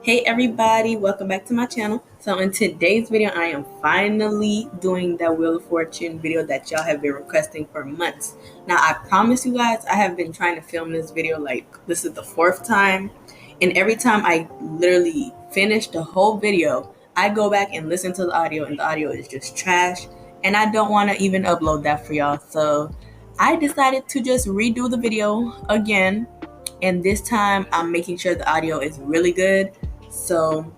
Hey everybody, welcome back to my channel. So in today's video, I am finally doing that Wheel of Fortune video that y'all have been requesting for months. Now I promise you guys, I have been trying to film this video like this is the fourth time. And every time I literally finish the whole video, I go back and listen to the audio and the audio is just trash. And I don't want to even upload that for y'all. So I decided to just redo the video again. And this time I'm making sure the audio is really good. So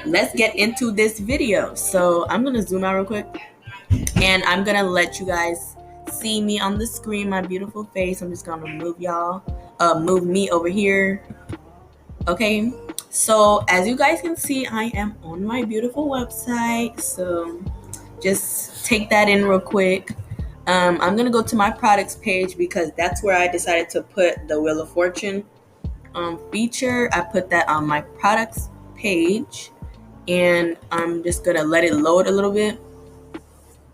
let's get into this video. So I'm gonna zoom out real quick and I'm gonna let you guys see me on the screen, my beautiful face. I'm just gonna move me over here. Okay, so as you guys can see, I am on my beautiful website. So just take that in real quick. I'm gonna go to my products page because that's where I decided to put the Wheel of Fortune feature. I put that on my products page and I'm just gonna let it load a little bit.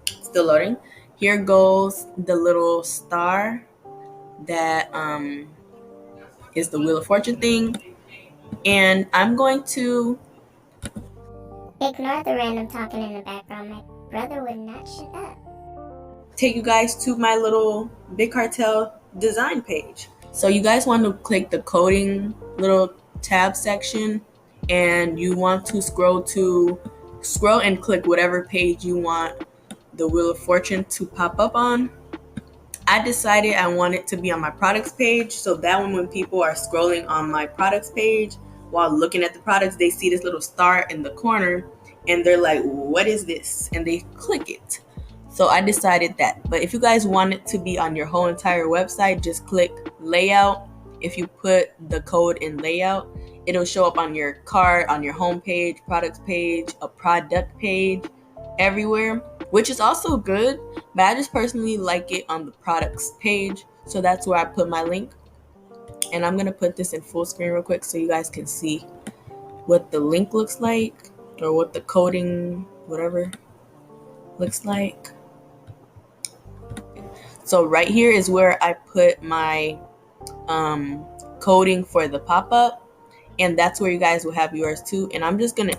Still loading. Here goes the little star that is the Wheel of Fortune thing, and I'm going to ignore the random talking in the background. My brother would not shut up. Take you guys to my little BIGCARTEL design page. So you guys want to click the coding little tab section, and you want to scroll and click whatever page you want the Wheel of Fortune to pop up on. I decided I want it to be on my products page, so that when people are scrolling on my products page while looking at the products, they see this little star in the corner and they're like, what is this? And they click it. So I decided that. But if you guys want it to be on your whole entire website, just click layout. If you put the code in layout, it'll show up on your cart, on your home page, products page, a product page, everywhere, which is also good. But I just personally like it on the products page. So that's where I put my link. And I'm going to put this in full screen real quick so you guys can see what the link looks like, or what the coding, whatever, looks like. So right here is where I put my coding for the pop-up, and that's where you guys will have yours too. And I'm just gonna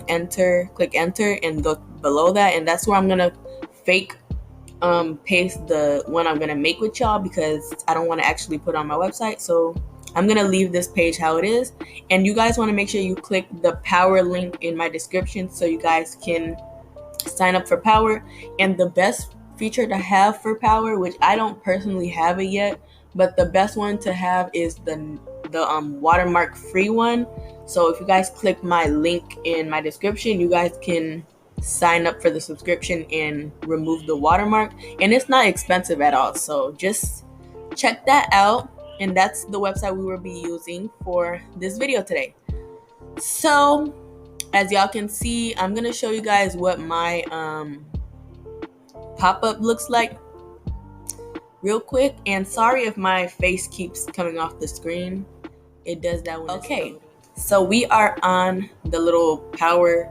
click enter and go below that, and that's where I'm gonna fake paste the one I'm gonna make with y'all because I don't want to actually put on my website. So I'm gonna leave this page how it is, and you guys want to make sure you click the power link in my description so you guys can sign up for power. And the best feature to have for power, which I don't personally have it yet, but the best one to have is the watermark free one. So if you guys click my link in my description, you guys can sign up for the subscription and remove the watermark, and it's not expensive at all. So just check that out, and that's the website we will be using for this video today. So as y'all can see, I'm gonna show you guys what my pop-up looks like real quick. And sorry if my face keeps coming off the screen, it does that when okay, so we are on the little power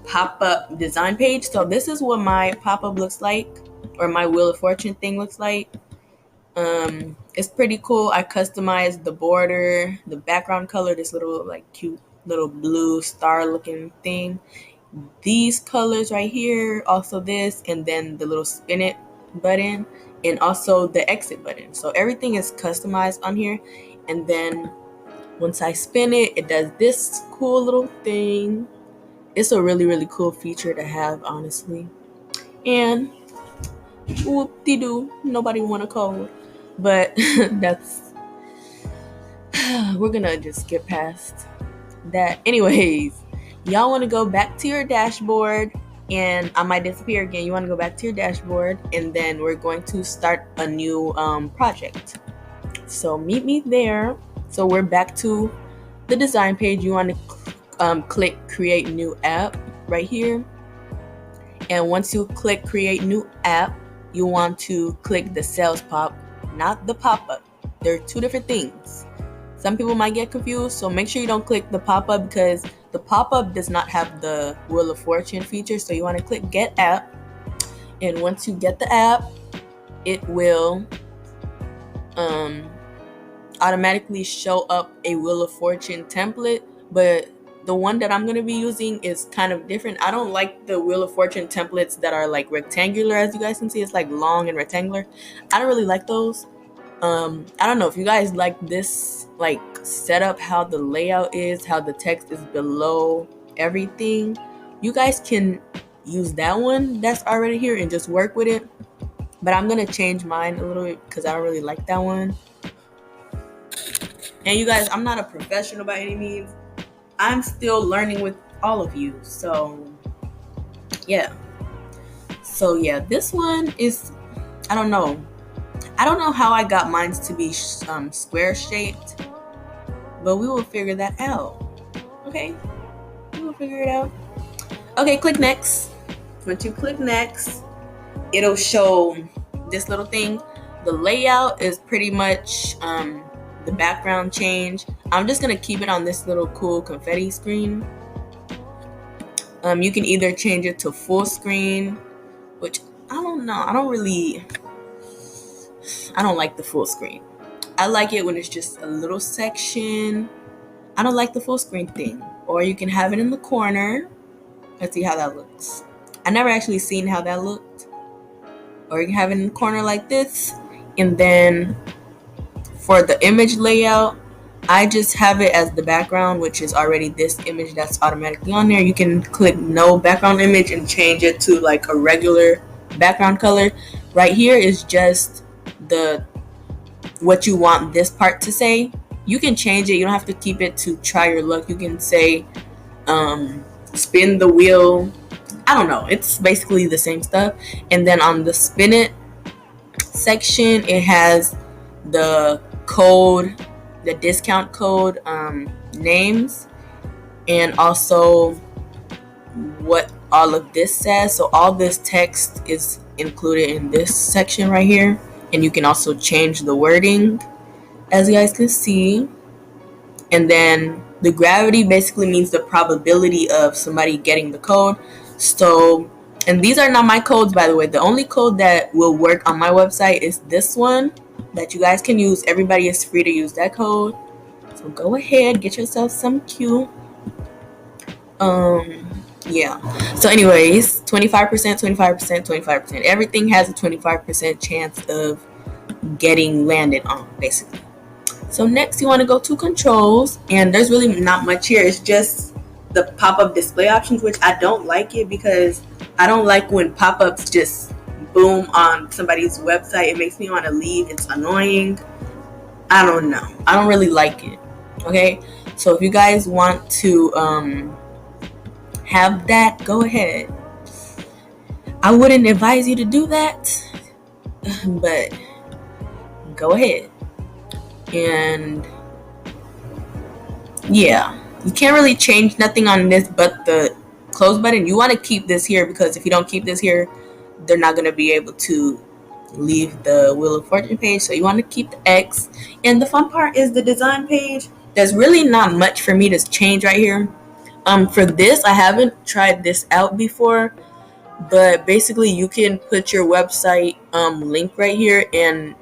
pop-up design page. So this is what my pop-up looks like, or my Wheel of Fortune thing looks like. It's pretty cool. I customized the border, the background color, this little like cute little blue star looking thing, these colors right here, also this, and then the little spin it button, and also the exit button. So everything is customized on here. And then once I spin it, it does this cool little thing. It's a really, really cool feature to have, honestly. And whoop-de-doo, nobody want a code. But we're gonna just skip past that. Anyways, y'all want to go back to your dashboard, and I might disappear again. You want to go back to your dashboard, and then we're going to start a new project. So meet me there. So we're back to the design page. You want to click create new app right here, and once you click create new app, you want to click the sales pop, not the pop-up. They're two different things. Some people might get confused, so make sure you don't click the pop-up because the pop-up does not have the Wheel of Fortune feature. So you want to click get app, and once you get the app, it will automatically show up a Wheel of Fortune template but the one that I'm going to be using is kind of different. I don't like the Wheel of Fortune templates that are like rectangular. As you guys can see, it's like long and rectangular. I don't really like those. I don't know if you guys like this like setup, how the layout is, how the text is below everything. You guys can use that one that's already here and just work with it. But I'm gonna change mine a little bit because I don't really like that one. And you guys, I'm not a professional by any means. I'm still learning with all of you. So yeah. So yeah, this one is, I don't know. I don't know how I got mine to be square shaped, but we will figure that out. Okay, we will figure it out. Okay, click next. Once you click next, it'll show this little thing. The layout is pretty much the background change. I'm just gonna keep it on this little cool confetti screen. You can either change it to full screen, which I don't know. I don't like the full screen. I like it when it's just a little section. I don't like the full screen thing. Or you can have it in the corner. Let's see how that looks. I never actually seen how that looked. Or you can have it in the corner like this. And then for the image layout, I just have it as the background, which is already this image that's automatically on there. You can click no background image and change it to like a regular background color. Right here is just the what you want this part to say. You can change it. You don't have to keep it to try your luck. You can say spin the wheel. I don't know. It's basically the same stuff. And then on the spin it section, it has the code, the discount code names, and also what all of this says. So all this text is included in this section right here. And you can also change the wording, as you guys can see. And then the gravity basically means the probability of somebody getting the code. So, and these are not my codes, by the way. The only code that will work on my website is this one that you guys can use. Everybody is free to use that code. So go ahead, get yourself some cute. Yeah. So anyways, 25%, 25%, 25%. Everything has a 25% chance of getting landed on, basically. So next you want to go to controls, and there's really not much here. It's just the pop-up display options, which I don't like it because I don't like when pop-ups just boom on somebody's website. It makes me want to leave. It's annoying. I don't know. I don't really like it. Okay. So if you guys want to have that, go ahead. I wouldn't advise you to do that, but go ahead. And yeah, you can't really change nothing on this but the close button. You want to keep this here because if you don't keep this here, they're not going to be able to leave the Wheel of Fortune page. So you want to keep the X. And the fun part is the design page. There's really not much for me to change right here. For this, I haven't tried this out before, but basically you can put your website link right here, and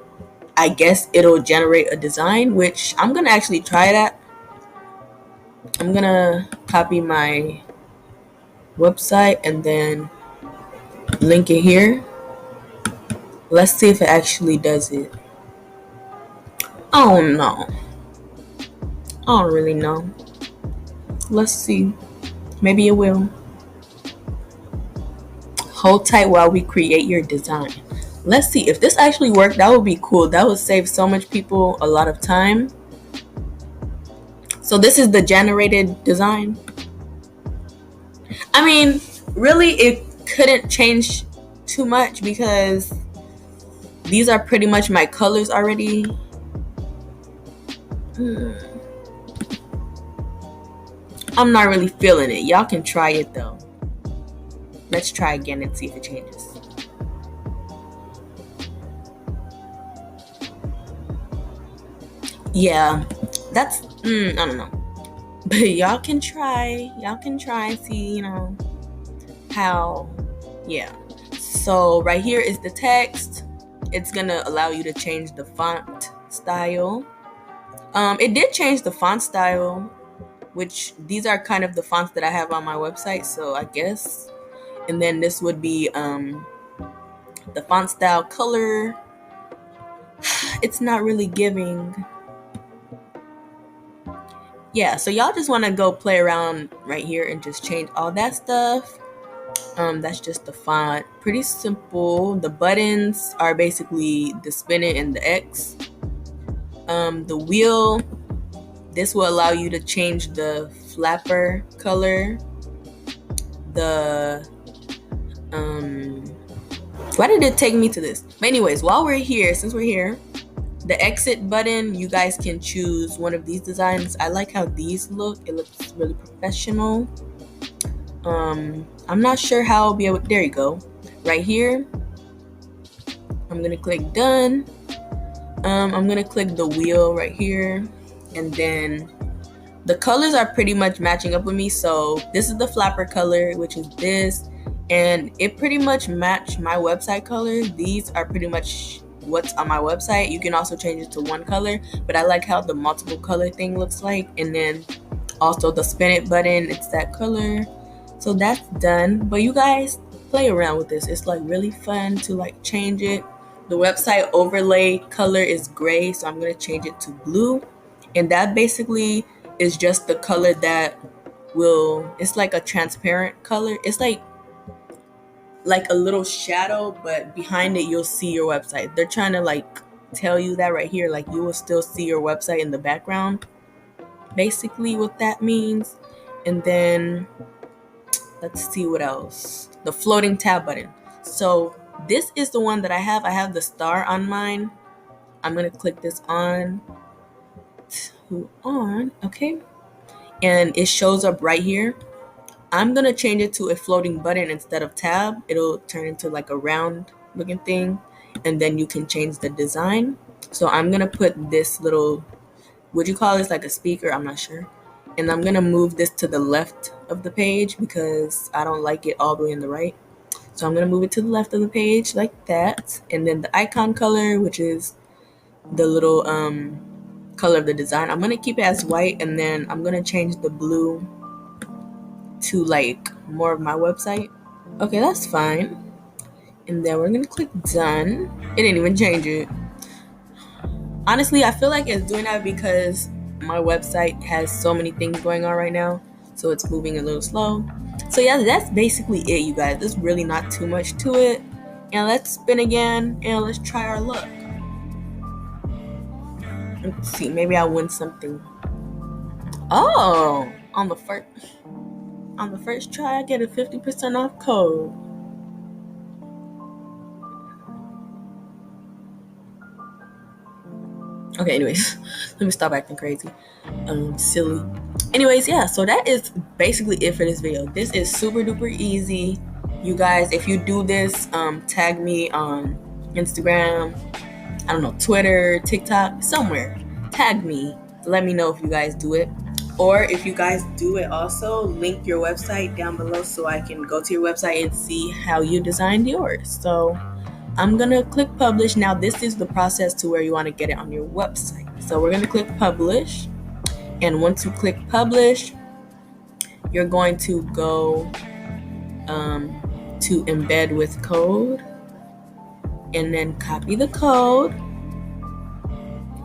I guess it'll generate a design, which I'm gonna actually try that. I'm gonna copy my website and then link it here. Let's see if it actually does it. Oh no, I don't really know. Let's see. Maybe it will. Hold tight while we create your design. Let's see if this actually worked. That would be cool. That would save so much people a lot of time. So this is the generated design. I mean, really, it couldn't change too much because these are pretty much my colors already. I'm not really feeling it. Y'all can try it though. Let's try again and see if it changes. Yeah, that's I don't know. But y'all can try and see, how. Yeah. So right here is the text. It's gonna allow you to change the font style. It did change the font style. which these are kind of the fonts that I have on my website, so I guess. And then this would be the font style color. It's not really giving. Yeah, so y'all just want to go play around right here and just change all that stuff. That's just the font. Pretty simple. The buttons are basically the spin it and the X. The wheel, this will allow you to change the flapper color. The why did it take me to this? But anyways, while we're here, since we're here, the exit button, you guys can choose one of these designs. I like how these look. It looks really professional. I'm not sure how I'll be able. There you go. Right here, I'm gonna click done. I'm gonna click the wheel right here, and then the colors are pretty much matching up with me. So this is the flapper color, which is this, and it pretty much matched my website color. These are pretty much what's on my website. You can also change it to one color, but I like how the multiple color thing looks like. And then also the spin it button, it's that color. So that's done. But you guys play around with this. It's like really fun to like change it. The website overlay color is gray, so I'm gonna change it to blue. And that basically is just the color that will, it's like a transparent color. It's like a little shadow, but behind it you'll see your website. They're trying to like tell you that right here, like you will still see your website in the background, basically what that means. And then let's see what else. The floating tab button. So this is the one that I have the star on mine. I'm gonna click this on, okay, and it shows up right here. I'm gonna change it to a floating button instead of tab. It'll turn into like a round looking thing, and then you can change the design. So I'm gonna put this little, would you call this like a speaker? I'm not sure. And I'm gonna move this to the left of the page because I don't like it all the way in the right. So I'm gonna move it to the left of the page like that. And then the icon color, which is the little color of the design, I'm gonna keep it as white, and then I'm gonna change the blue to like more of my website. Okay, that's fine. And then we're gonna click done. It didn't even change it. Honestly, I feel like it's doing that because my website has so many things going on right now, so it's moving a little slow. So yeah, that's basically it, you guys. There's really not too much to it. And let's spin again and let's try our luck. Let's see, maybe I'll win something. Oh, on the first try I get a 50% off code. Okay, anyways, let me stop acting crazy. Silly. Anyways, yeah, so that is basically it for this video. This is super duper easy. You guys, if you do this, tag me on Instagram, I don't know, Twitter, TikTok, somewhere. Tag me to let me know if you guys do it. Or if you guys do it also, link your website down below so I can go to your website and see how you designed yours. So I'm gonna click publish. Now this is the process to where you want to get it on your website. So we're gonna click publish, and once you click publish, you're going to go to embed with code, and then copy the code.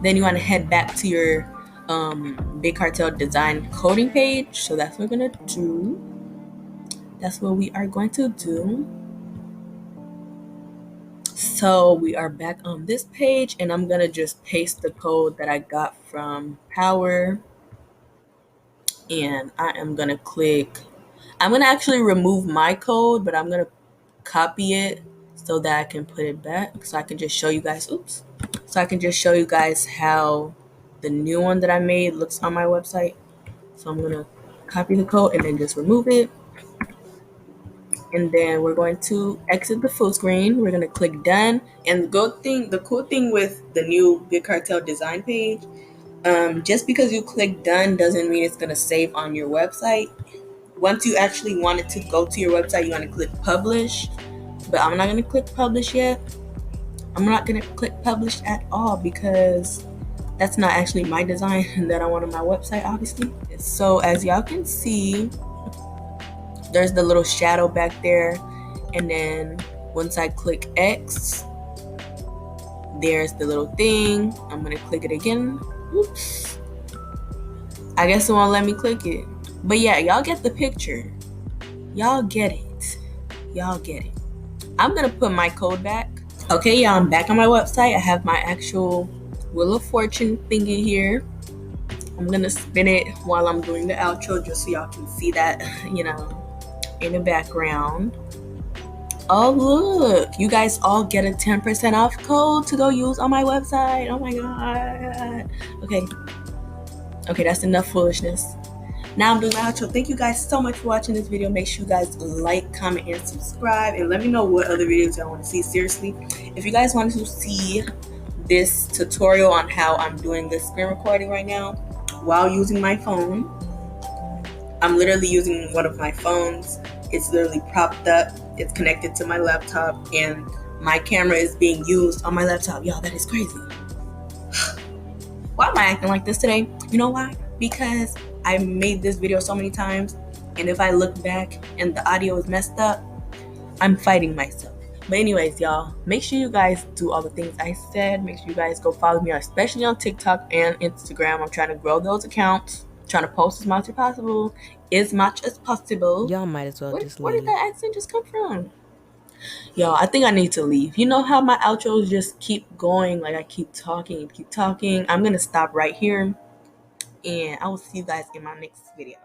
Then you want to head back to your BIGCARTEL design coding page. So that's what we're gonna do. That's what we are going to do. So we are back on this page, and I'm gonna just paste the code that I got from Power, and I am gonna click, I'm gonna actually remove my code, but I'm gonna copy it so that I can put it back, so I can just show you guys, so I can just show you guys how the new one that I made looks on my website. So I'm gonna copy the code and then just remove it. And then we're going to exit the full screen. We're going to click done. And the cool thing with the new BIGCARTEL design page, just because you click done doesn't mean it's going to save on your website. Once you actually want it to go to your website, you want to click publish. But I'm not going to click publish yet. I'm not going to click publish at all because That's not actually my design that I want on my website, obviously. So as y'all can see, there's the little shadow back there, and then once I click X, there's the little thing. I'm gonna click it again. Oops. I guess it won't let me click it. But yeah, y'all get the picture. Y'all get it. Y'all get it. I'm gonna put my code back. Okay, y'all, I'm back on my website. I have my actual Wheel of Fortune thingy here. I'm gonna spin it while I'm doing the outro just so y'all can see that, in the background. Oh, look, you guys all get a 10% off code to go use on my website. Oh my god. Okay, that's enough foolishness. Now I'm doing my outro. Thank you guys so much for watching this video. Make sure you guys like, comment, and subscribe, and let me know what other videos y'all want to see. Seriously, if you guys want to see this tutorial on how I'm doing this screen recording right now while using my phone, I'm literally using one of my phones. It's literally propped up. It's connected to my laptop, and my camera is being used on my laptop. Y'all, that is crazy. Why am I acting like this today? You know why? Because I made this video so many times, and if I look back and the audio is messed up, I'm fighting myself. But anyways, y'all, make sure you guys do all the things I said. Make sure you guys go follow me, especially on TikTok and Instagram. I'm trying to grow those accounts. Trying to post as much as possible. Y'all might as well just Where did leave. that accent just come from? Y'all, I think I need to leave. You know how my outros just keep going, like I keep talking and keep talking. I'm gonna stop right here, and I will see you guys in my next video.